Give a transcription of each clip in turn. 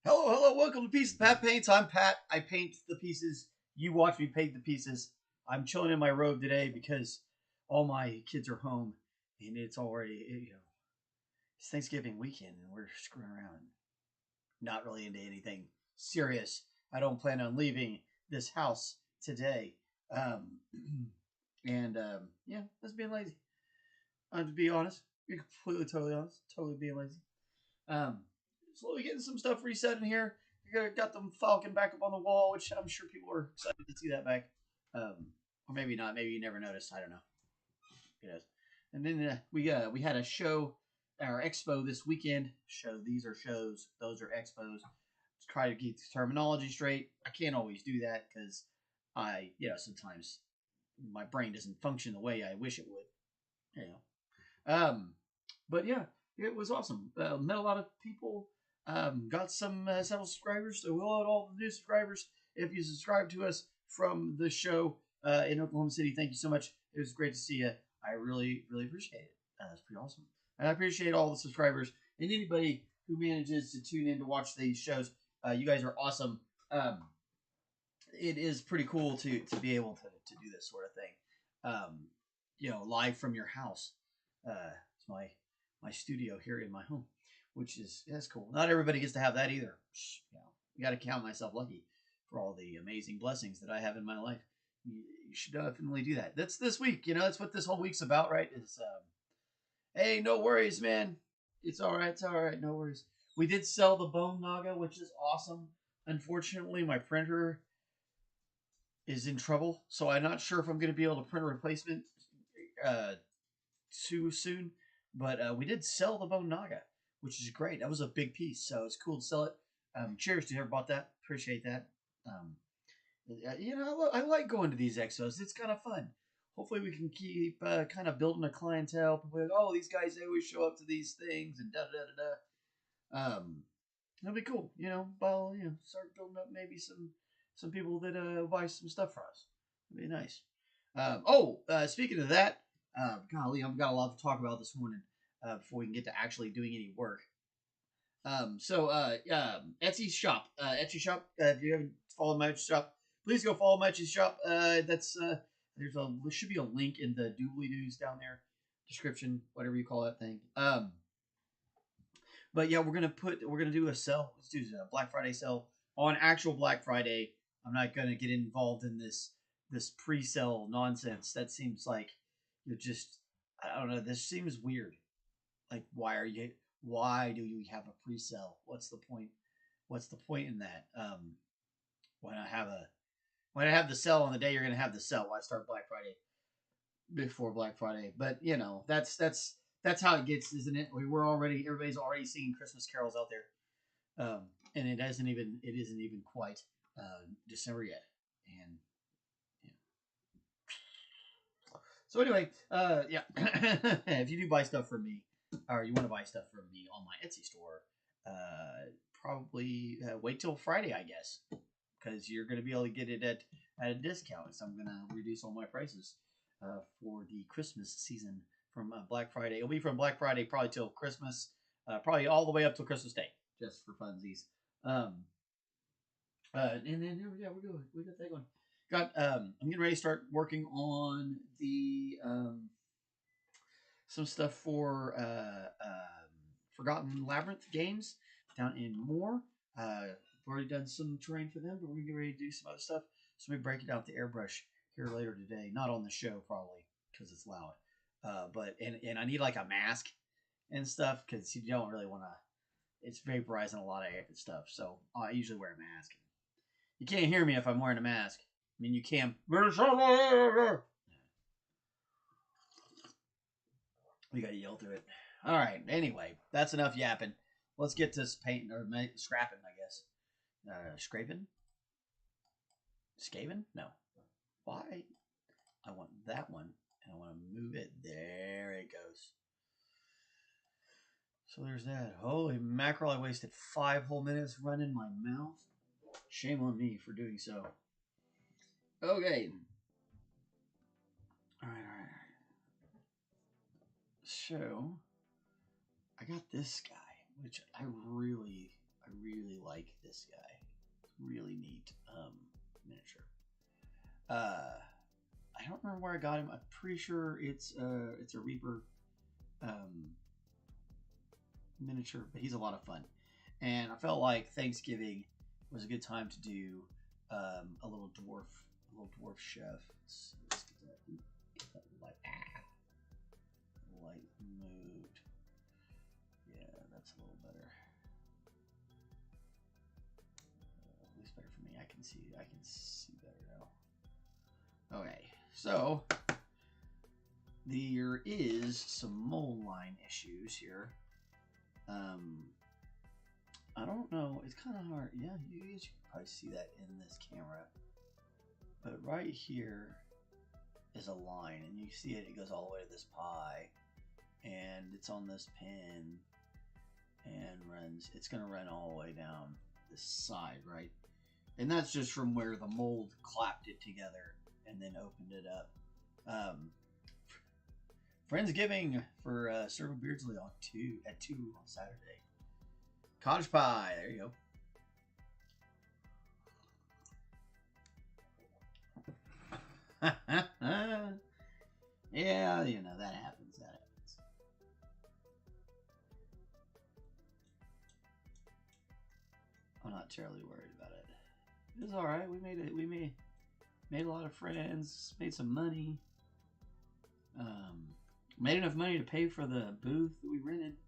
Hello, hello, welcome to Pieces Pat Paints. I'm Pat. I paint the pieces. You watch me paint the pieces. I'm chilling in my robe today because all my kids are home and it's already, it's Thanksgiving weekend and we're screwing around. Not really into anything serious. I don't plan on leaving this house today. Um, yeah, that's being lazy. To be honest, be completely, totally honest, totally being lazy. Um, Slowly getting some stuff reset in here. Got the Falcon back up on the wall, which I'm sure people are excited to see that back. Or maybe not. Maybe you never noticed. I don't know. Yes. And then we had a show, our expo this weekend. These are shows. Those are expos. To try to keep the terminology straight. I can't always do that because sometimes my brain doesn't function the way I wish it would. But yeah, it was awesome. Met a lot of people. Got some several subscribers. So we'll add all the new subscribers. If you subscribe to us from the show in Oklahoma City, thank you so much. It was great to see you. I really, really appreciate it. That's pretty awesome. And I appreciate all the subscribers and anybody who manages to tune in to watch these shows. You guys are awesome. It is pretty cool to be able to do this sort of thing. Live from your house. It's my studio here in my home, which that's cool. Not everybody gets to have that either. You got to count myself lucky for all the amazing blessings that I have in my life. You should definitely do that. That's this week. That's what this whole week's about, right? Is hey, no worries, man. It's all right. It's all right. No worries. We did sell the Bone Naga, which is awesome. Unfortunately, my printer is in trouble, so I'm not sure if I'm going to be able to print a replacement too soon. But we did sell the Bone Naga, which is great. That was a big piece, so it's cool to sell it. Cheers to whoever bought that. Appreciate that. I like going to these exos. It's kind of fun. Hopefully, we can keep kind of building a clientele. People like, oh, these guys they always show up to these things and da da da da. That'll be cool. Start building up maybe some people that buy some stuff for us. It'd be nice. Speaking of that, golly, I've got a lot to talk about this morning before we can get to actually doing any work. Etsy shop. If you haven't followed my Etsy shop, please go follow my Etsy shop. There should be a link in the doobly doos down there, description, whatever you call that thing. But yeah, we're gonna do a sale. Let's do a Black Friday sale on actual Black Friday. I'm not gonna get involved in this pre-sale nonsense. That seems like you're just, I don't know. This seems weird. Like, why do you have a pre-sale? What's the point? What's the point in that? Why not have the sale on the day you're gonna have the sale? Why start Black Friday before Black Friday? But that's how it gets, isn't it? Everybody's already singing Christmas carols out there, and it isn't even quite December yet, and yeah. So anyway, if you do buy stuff from me, or you want to buy stuff from me on my Etsy store, probably wait till Friday, I guess, because you're going to be able to get it at a discount. So I'm going to reduce all my prices for the Christmas season from Black Friday. It'll be from Black Friday probably till Christmas, probably all the way up till Christmas Day, just for funsies. And then we're good. We got that going. I'm getting ready to start working on the some stuff for Forgotten Labyrinth games down in Moore. We've already done some terrain for them, but we're going to get ready to do some other stuff. So we break it out to airbrush here later today. Not on the show probably because it's loud. But and I need like a mask and stuff because you don't really want to. It's vaporizing a lot of stuff, so I usually wear a mask. You can't hear me if I'm wearing a mask. I mean, you can. We gotta yell through it. All right. Anyway, that's enough yapping. Let's get to painting or scrapping, I guess. Scraping? Scaving? No. Why? I want that one, and I want to move it. There it goes. So there's that. Holy mackerel, I wasted 5 whole minutes running my mouth. Shame on me for doing so. Okay. All right. So, I got this guy, which I really like this guy. Really neat miniature. I don't remember where I got him. I'm pretty sure it's a Reaper miniature, but he's a lot of fun. And I felt like Thanksgiving was a good time to do a little dwarf chef. Let's get that light moved. Yeah, that's a little better. At least better for me. I can see better now. Okay, so there is some mold line issues here. I don't know. It's kind of hard. Yeah, you can probably see that in this camera. But right here is a line, and you see it. It goes all the way to this pie, and it's on this pin, and runs. It's gonna run all the way down this side, right? And that's just from where the mold clapped it together and then opened it up. Friendsgiving for Sir McBeardsly at 2 on Saturday. Cottage pie. There you go. Yeah, you know, that happens. I'm not terribly worried about it. It was alright. We made a lot of friends, made some money. Made enough money to pay for the booth that we rented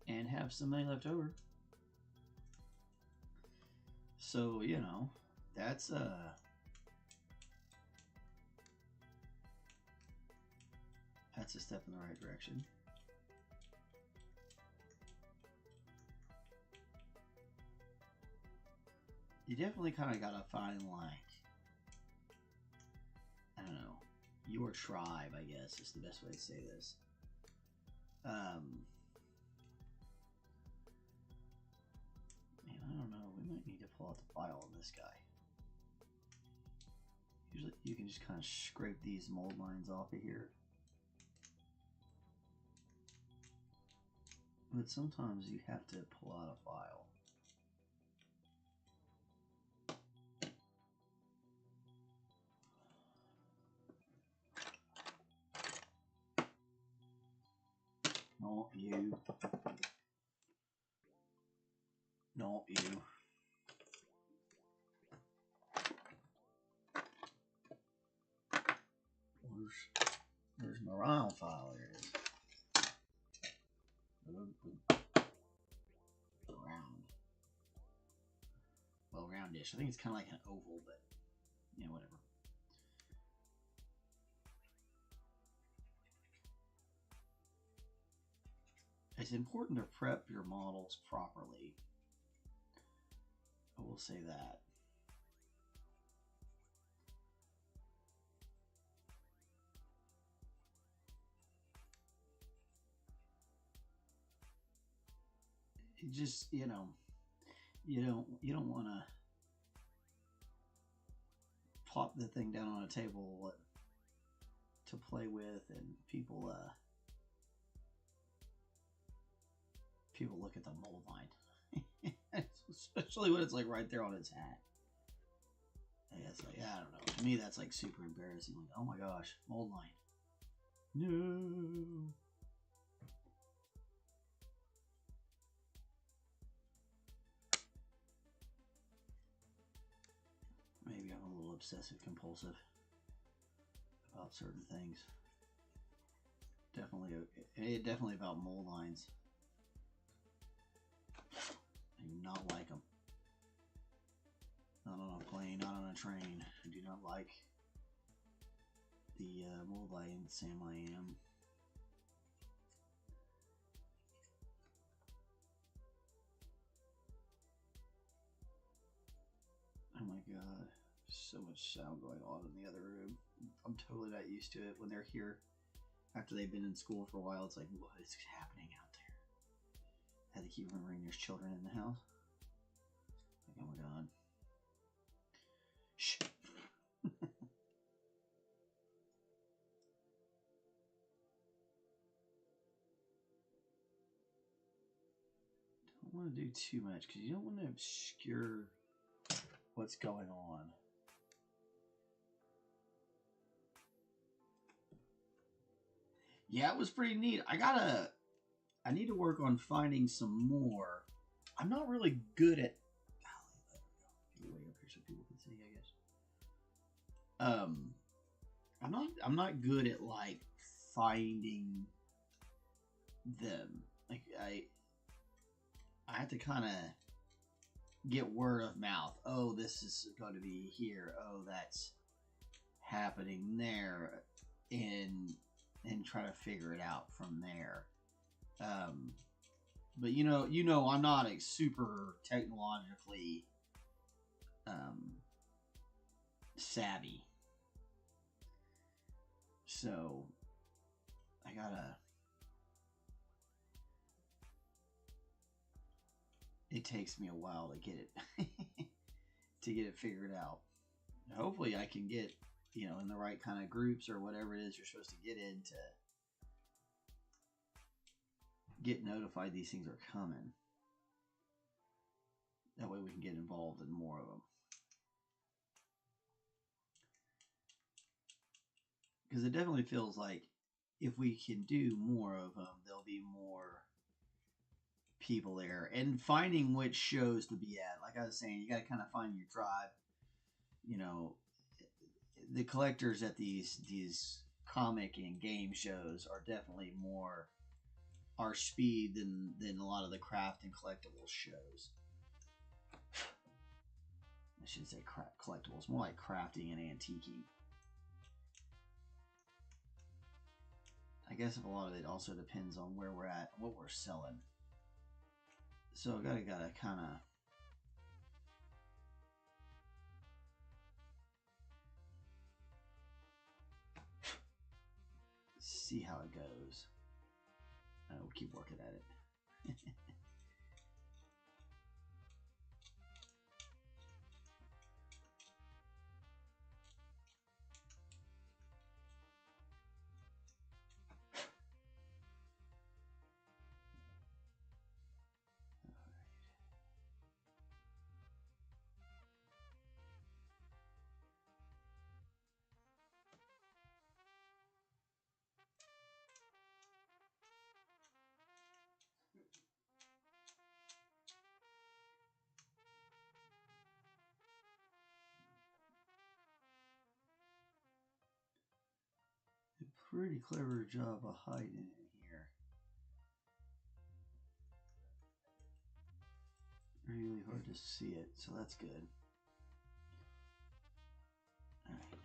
and have some money left over. So, you know, that's a step in the right direction. You definitely kind of gotta find, like, I don't know, your tribe, I guess is the best way to say this. Man, I don't know. We might need to pull out the file on this guy. Usually you can just kind of scrape these mold lines off of here. But sometimes you have to pull out a file. Not you. Not you. Where's my round file? There it is. Round. Well, roundish. I think it's kind of like an oval, but yeah, whatever. It's important to prep your models properly. I will say that. It just, you know, you don't want to plop the thing down on a table to play with, and people look at the mold line, especially when it's like right there on its hat. And it's like, I don't know. To me, that's like super embarrassing. Like, oh my gosh, mold line. No. Maybe I'm a little obsessive compulsive. about certain things. Definitely about mold lines. I do not like them. Not on a plane, not on a train. I do not like the mold line Sam I am. Oh my god, so much sound going on in the other room. I'm totally not used to it when they're here. After they've been in school for a while, it's like, what is happening out there? I had to keep remembering there's children in the house. Like, oh my god. Shh. Don't want to do too much because you don't want to obscure what's going on. Yeah, it was pretty neat. I need to work on finding some more. I'm not really good at. Get way up here so people can see, I guess. I'm not good at like finding them. Like I have to kind of get word of mouth. Oh, this is going to be here. Oh, that's happening there, and try to figure it out from there. But you know, I'm not a super technologically savvy, so I gotta. It takes me a while to get it figured out. Hopefully, I can get in the right kind of groups or whatever it is you're supposed to get in to get notified these things are coming. That way we can get involved in more of them. Because it definitely feels like if we can do more of them, there'll be more people there. And finding which shows to be at. Like I was saying, you got to kind of find your tribe. The collectors at these comic and game shows are definitely more our speed than a lot of the craft and collectibles shows. I shouldn't say collectibles, more like crafting and antiquing. I guess a lot of it also depends on where we're at, what we're selling. So I gotta kind of see how it goes. We'll keep working at it. Pretty clever job of hiding it here. Really hard to see it, so that's good. All right.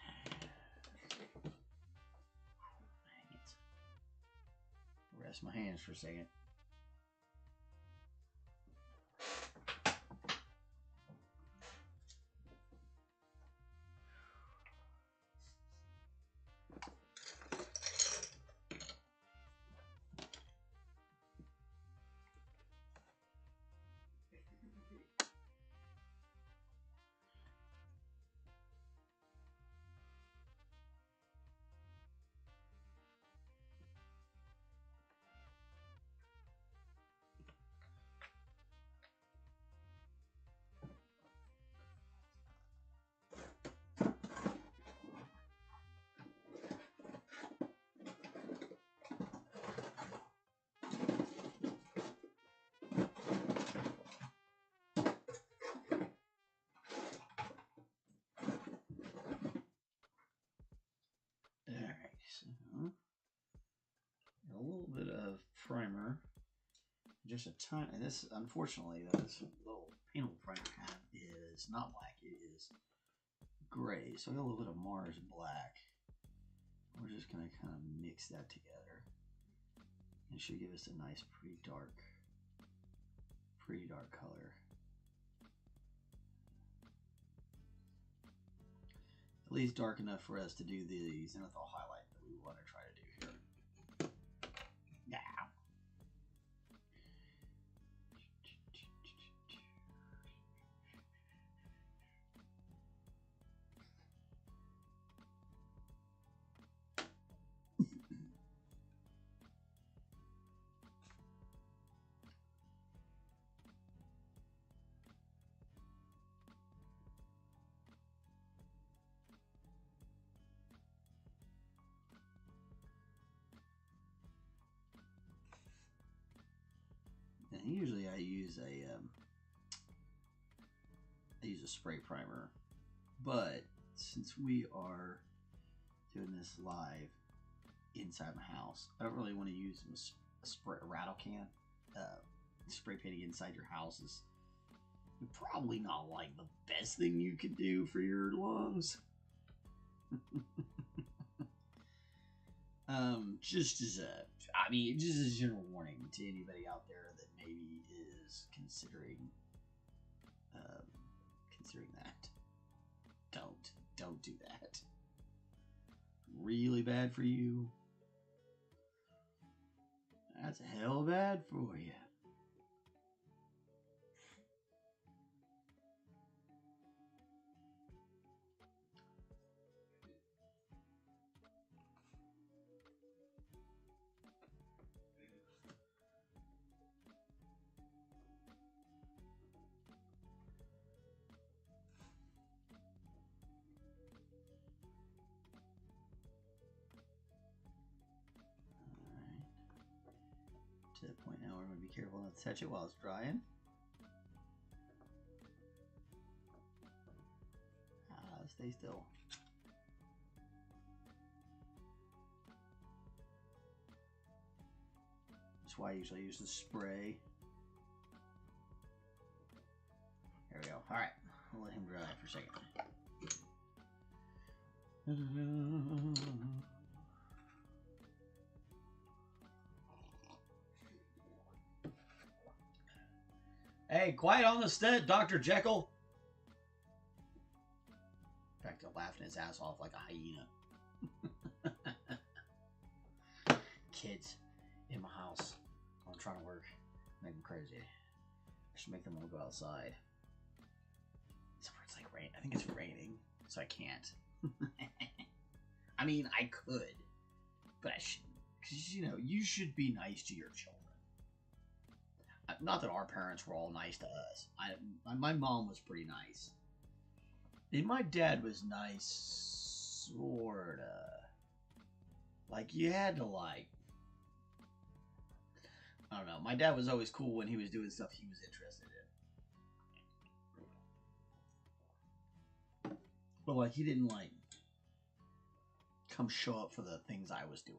Dang it. Rest my hands for a second. just a ton. And this, unfortunately, this little paintable primer I have is not black. It is gray. So I got a little bit of Mars black. We're just gonna kind of mix that together. It should give us a nice, pretty dark color. At least dark enough for us to do the zenithal highlight that we want to try to do here. Yeah. And usually I use a spray primer, but since we are doing this live inside my house, I don't really want to use a rattle can. Spray painting inside your house is probably not like the best thing you could do for your lungs. Just as a general warning to anybody out there that maybe is considering that. Don't do that. Really bad for you. That's hell bad for you. To the point now where I'm going to be careful not to touch it while it's drying. Stay still. That's why I usually use the spray. There we go. Alright, I'll let him dry for a second. Hey, quiet on the set, Dr. Jekyll. In fact, I'm laughing his ass off like a hyena. Kids in my house. I'm trying to work. Make them crazy. I should make them all go outside. Somewhere it's like rain. I think it's raining, so I can't. I mean, I could, but I shouldn't. Because, you know, you should be nice to your children. Not that our parents were all nice to us. My mom was pretty nice. And my dad was nice, sorta. Like, you had to, like... I don't know. My dad was always cool when he was doing stuff he was interested in. But, like, he didn't, like, come show up for the things I was doing.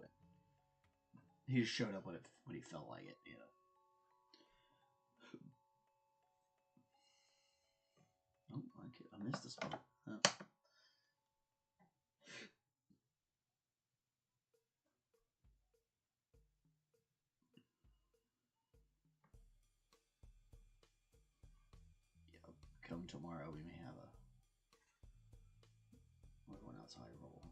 He just showed up when he felt like it, you know. Oh, I missed this one. Oh. Yep. Come tomorrow, we may have a one outside roll.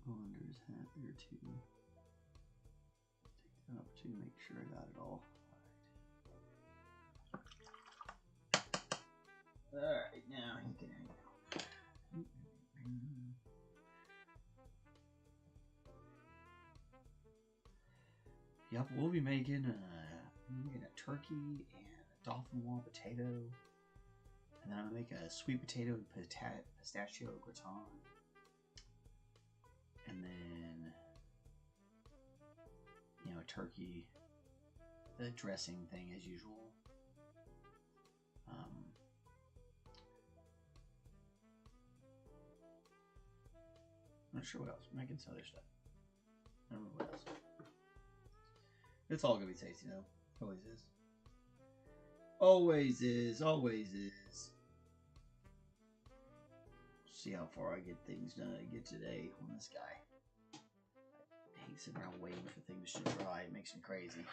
Wander's hat there too. Up to make sure I got it all. Alright, now you can hang out. Yep, we'll be making a turkey and a dolphin wall potato. And then I'm going to make a sweet potato and pistachio gratin. And then... you know, a turkey, the dressing thing as usual. I'm not sure what else. Making some other stuff. I don't know what else. It's all gonna be tasty though. Always is. Always is. Always is. See how far I get things done. I get today on this guy. I hate sitting around waiting for things to dry. It makes me crazy.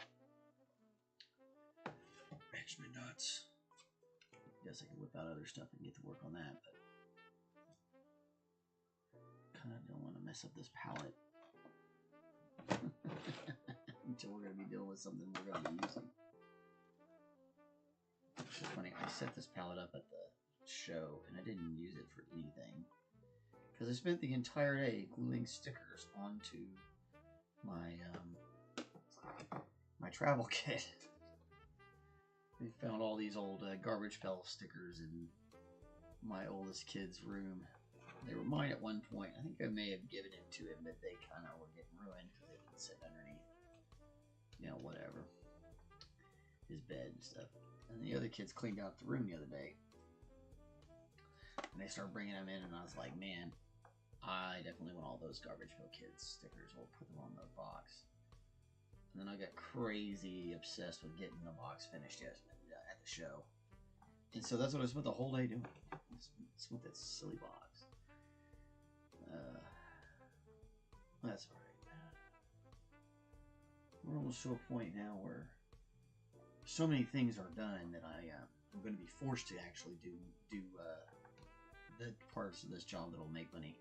Makes me nuts. Guess I could whip out other stuff and get to work on that, but kind of don't want to mess up this palette until we're going to be dealing with something we're going to be using. It's just funny, I set this palette up at the show and I didn't use it for anything because I spent the entire day gluing stickers onto my my travel kit. We found all these old garbage pail stickers in my oldest kid's room. They were mine at one point. I think I may have given it to him, but they kind of were getting ruined because they've been sitting underneath, you know, whatever, his bed and stuff. And the other kids cleaned out the room the other day. And they started bringing them in, and I was like, man, I definitely want all those garbage pail kids stickers. We'll put them on the box. And then I got crazy obsessed with getting the box finished at the show. And so that's what I spent the whole day doing. With that silly box. That's alright. We're almost to a point now where so many things are done that I'm going to be forced to actually do the parts of this job that'll make money.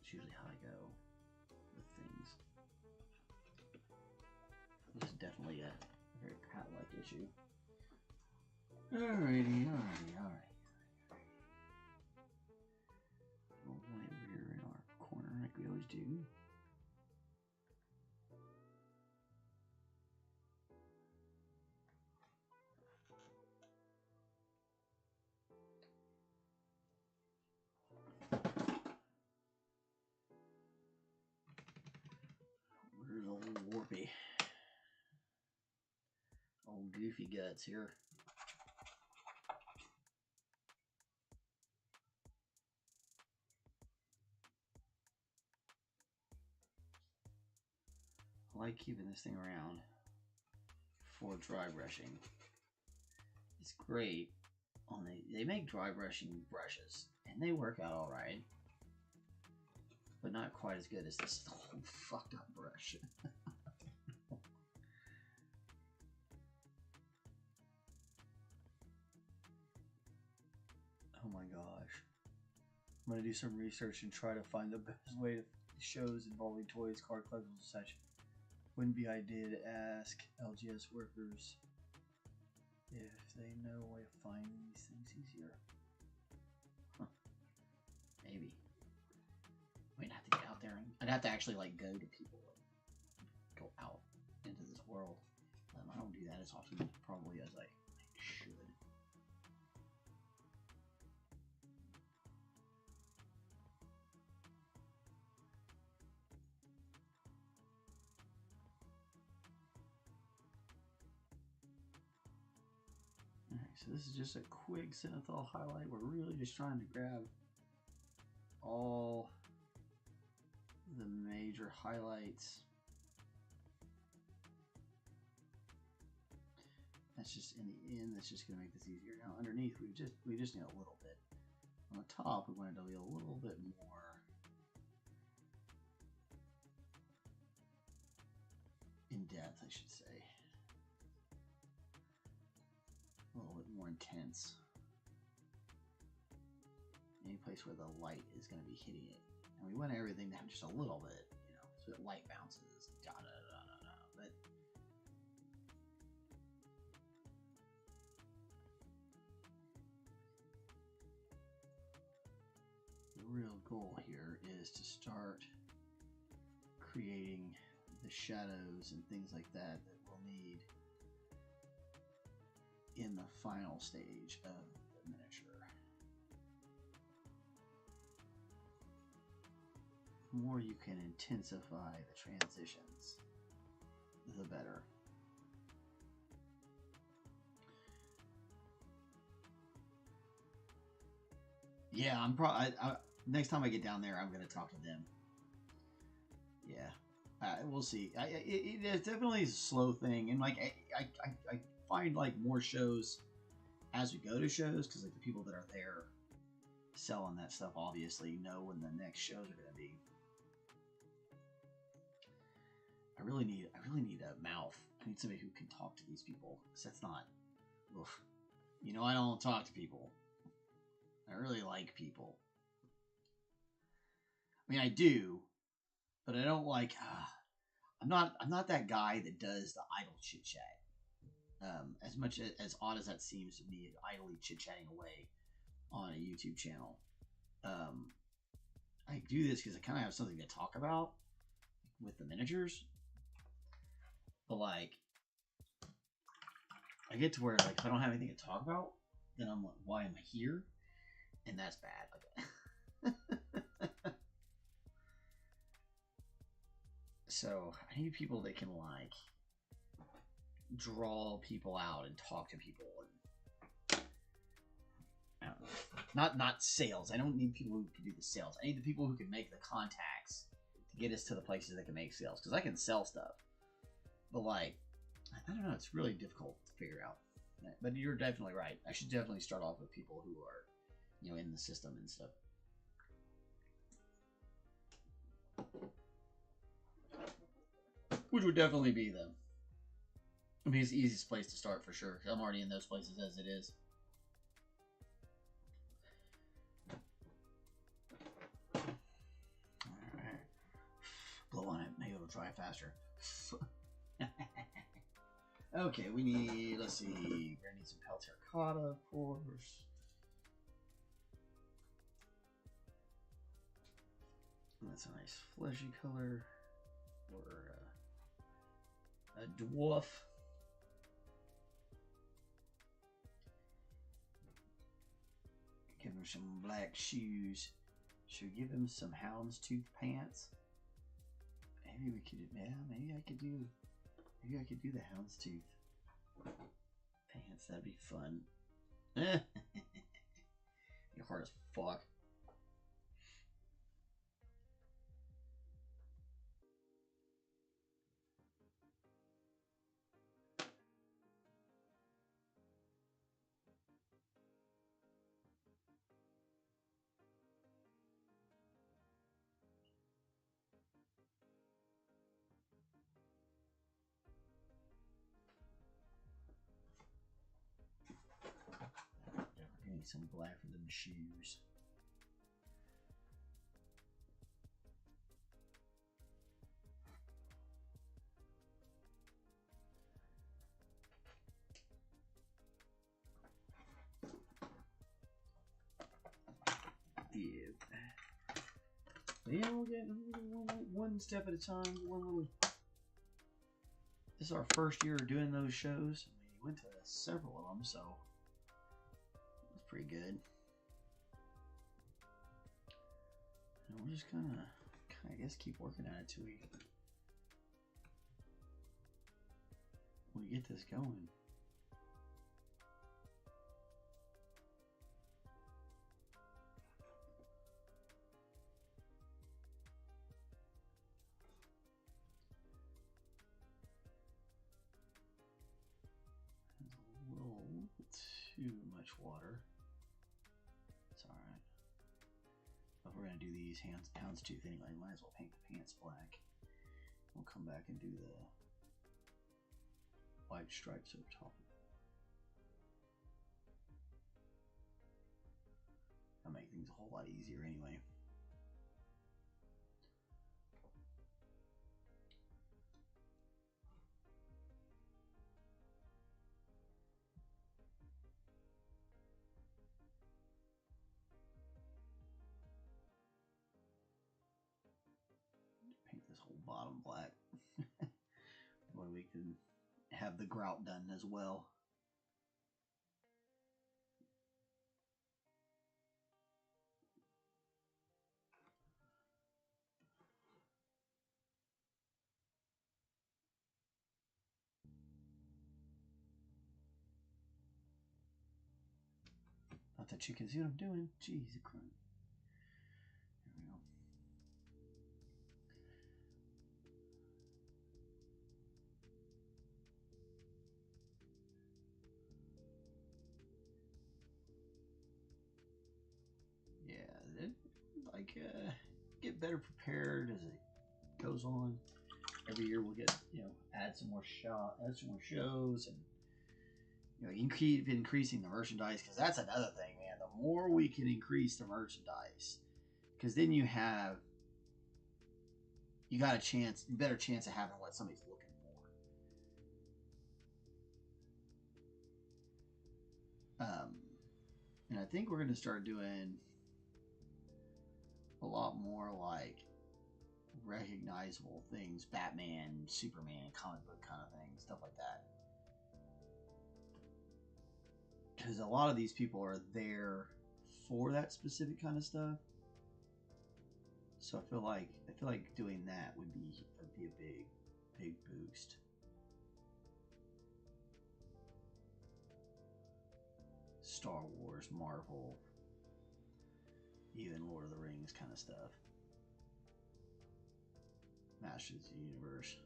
It's usually how I go with things. This is definitely a very Pat-like issue. Alrighty. We'll play over here in our corner like we always do. Where's old Warpy? Old Goofy Guts here. I like keeping this thing around for dry brushing. It's great on they make dry brushing brushes and they work out all right, but not quite as good as this whole fucked up brush. Oh my gosh. I'm going to do some research and try to find the best way to shows involving toys, card collectibles, and such. Wouldn't be idea to ask LGS workers if they know a way of finding these things easier. Huh. Maybe. I'd have to get out there and I'd have to actually like go to people and go out into this world. I don't do that as often probably as I should. So this is just a quick synthol highlight. We're really just trying to grab all the major highlights. That's just in the end. That's just going to make this easier. Now underneath, we just need a little bit. On the top, we want it to be a little bit more in depth, I should say. A little bit more intense. Any place where the light is going to be hitting it. And we want everything down just a little bit, you know, so that light bounces. Da, da, da, da, da. But the real goal here is to start creating the shadows and things like that that we'll need in the final stage of the miniature. The more you can intensify the transitions, the better. Yeah, I'm probably next time I get down there, I'm gonna talk to them. Yeah, we'll see. It's definitely a slow thing, and like I find like more shows as we go to shows because like the people that are there selling that stuff obviously know when the next shows are gonna be. I really need a mouth. I need somebody who can talk to these people. Because that's not. Oof. You know, I don't talk to people. I really like people. I mean, I do, but I don't like. I'm not that guy that does the idle chit chat. As much as odd as that seems to me, idly chit chatting away on a YouTube channel. I do this because I kind of have something to talk about with the miniatures. But like, I get to where like if I don't have anything to talk about, then I'm like, why am I here? And that's bad. So I need people that can like draw people out and talk to people. And I don't know. Not sales. I don't need people who can do the sales. I need the people who can make the contacts to get us to the places that can make sales. Because I can sell stuff, but like I don't know. It's really difficult to figure out. But you're definitely right. I should definitely start off with people who are, you know, in the system and stuff. Which would definitely be them. I mean, it's the easiest place to start for sure. I'm already in those places as it is. Alright. Blow on it. Maybe it'll dry faster. Okay, we need, let's see, we're going to need some pale terracotta, of course. That's a nice fleshy color. Or a dwarf. Give him some black shoes. Should we give him some houndstooth pants? Maybe we could, yeah, maybe I could do the houndstooth pants. That'd be fun. You're hard as fuck. Some black for them shoes. Yeah. Yeah, we'll get one step at a time. This is our first year doing those shows. We went to several of them, so it's pretty good. And we're just kind of, I guess, keep working at it till we get this going. Too much water. It's alright. But we're gonna do these houndstooth anyway. Might as well paint the pants black. We'll come back and do the white stripes over top. That'll make things a whole lot easier anyway. This whole bottom black. Where we can have the grout done as well. I'll that you can see what I'm doing. Jeez, there we go. Yeah, get better prepared as it goes on. Every year we'll get add some more shows, and keep increasing the merchandise, because that's another thing, man. The more we can increase the merchandise, because then you got a better chance of having what somebody's looking for. And I think we're going to start doing a lot more like recognizable things, Batman, Superman, comic book kind of things, stuff like that. Because a lot of these people are there for that specific kind of stuff. So I feel like doing that would be a big boost. Star Wars, Marvel, even Lord of the Rings kind of stuff. Masters of the Universe.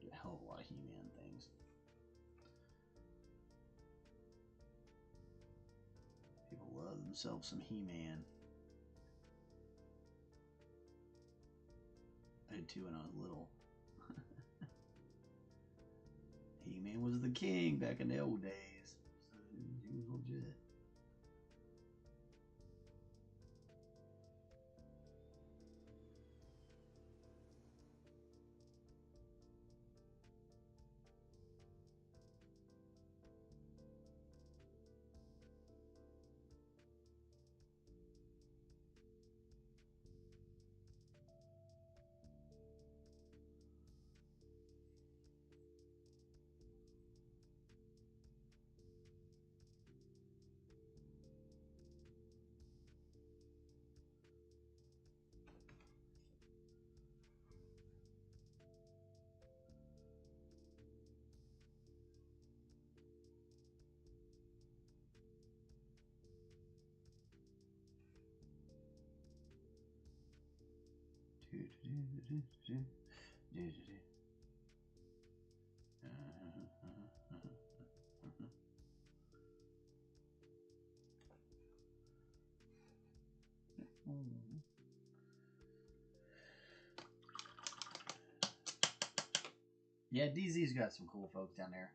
Do a hell of a lot of He-Man things. People love themselves some He-Man. I did too when I was little. He-Man was the king back in the old days. So he was legit. Yeah, DZ's got some cool folks down there.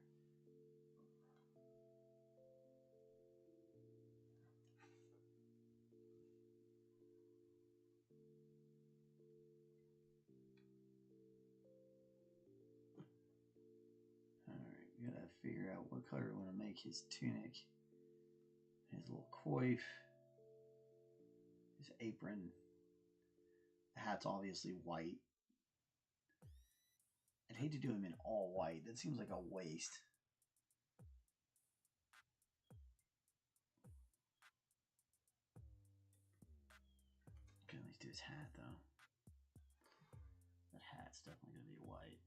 Alright, gotta figure out what color we want to make his tunic. His little coif. His apron. The hat's obviously white. I'd hate to do him in all white. That seems like a waste. Okay, let's do his hat though. That hat's definitely gonna be white.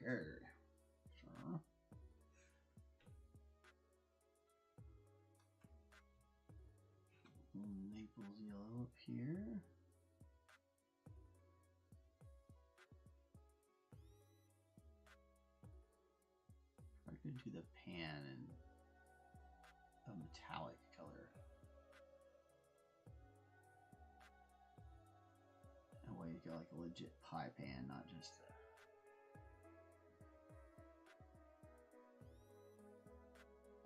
Okay. Sure. Naples yellow up here. I could do the pan in a metallic color. That way you got like a legit pie pan, not just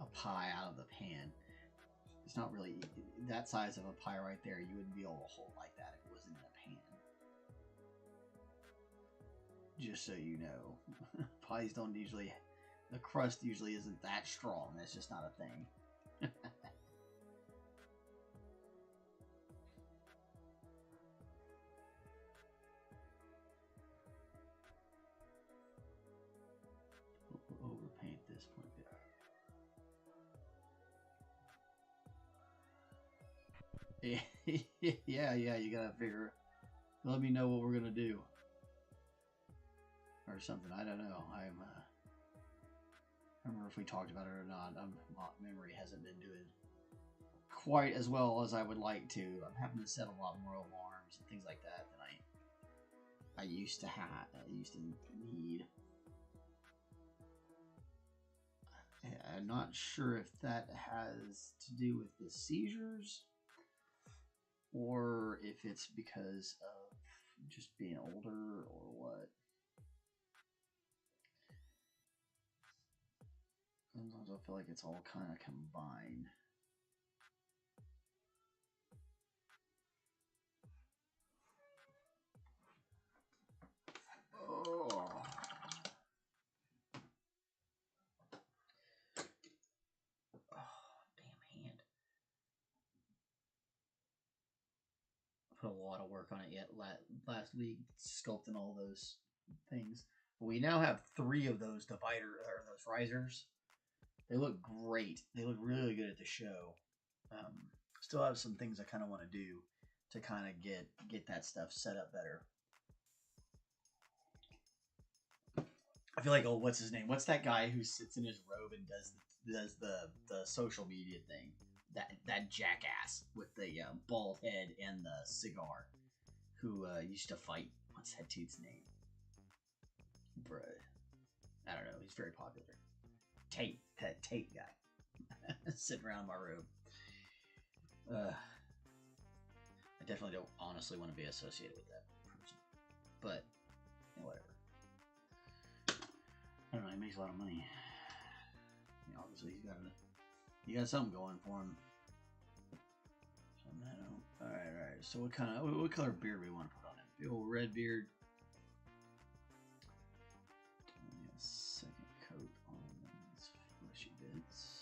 a pie out of the pan. It's not really that size of a pie right there. You wouldn't be able to hold like that if it wasn't in a pan. Just so you know, pies don't usually, the crust usually isn't that strong. That's just not a thing. Overpaint this point there. Yeah, you gotta figure. Let me know what we're gonna do, or something. I don't know. I don't remember if we talked about it or not. Memory hasn't been doing quite as well as I would like to. I'm having to set a lot more alarms and things like that than I used to have. I used to need. I'm not sure if that has to do with the seizures or if it's because of just being older or what. Sometimes I feel like it's all kind of combined. Oh. Put a lot of work on it yet last week, sculpting all those things. But we now have 3 of those divider or those risers. They look great. They look really good at the show. Still have some things I kind of want to do to kind of get that stuff set up better. I feel like, oh, what's his name? What's that guy who sits in his robe and does the social media thing? That jackass with the bald head and the cigar, who used to fight. What's that dude's name? Bruh, I don't know. He's very popular. Tate, that Tate guy, sitting around my room. I definitely don't honestly want to be associated with that person, but whatever. I don't know. He makes a lot of money. Obviously, he got something going for him. All right. So what color beard we want to put on him? Big old red beard. A second coat on these fleshy bits.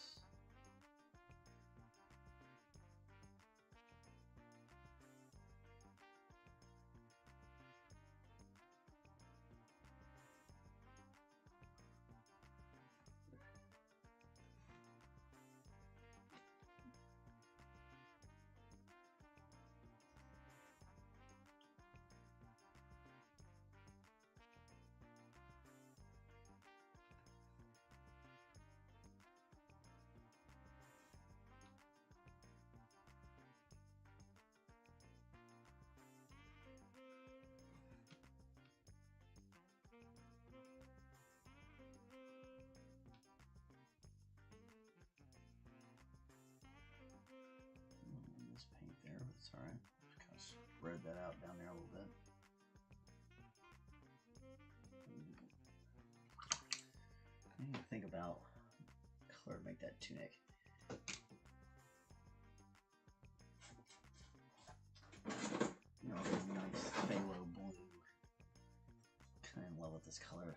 Paint there, but it's alright. Just kind of spread that out down there a little bit. I need to think about color to make that tunic. Nice phthalo blue. Kind of in love with this color.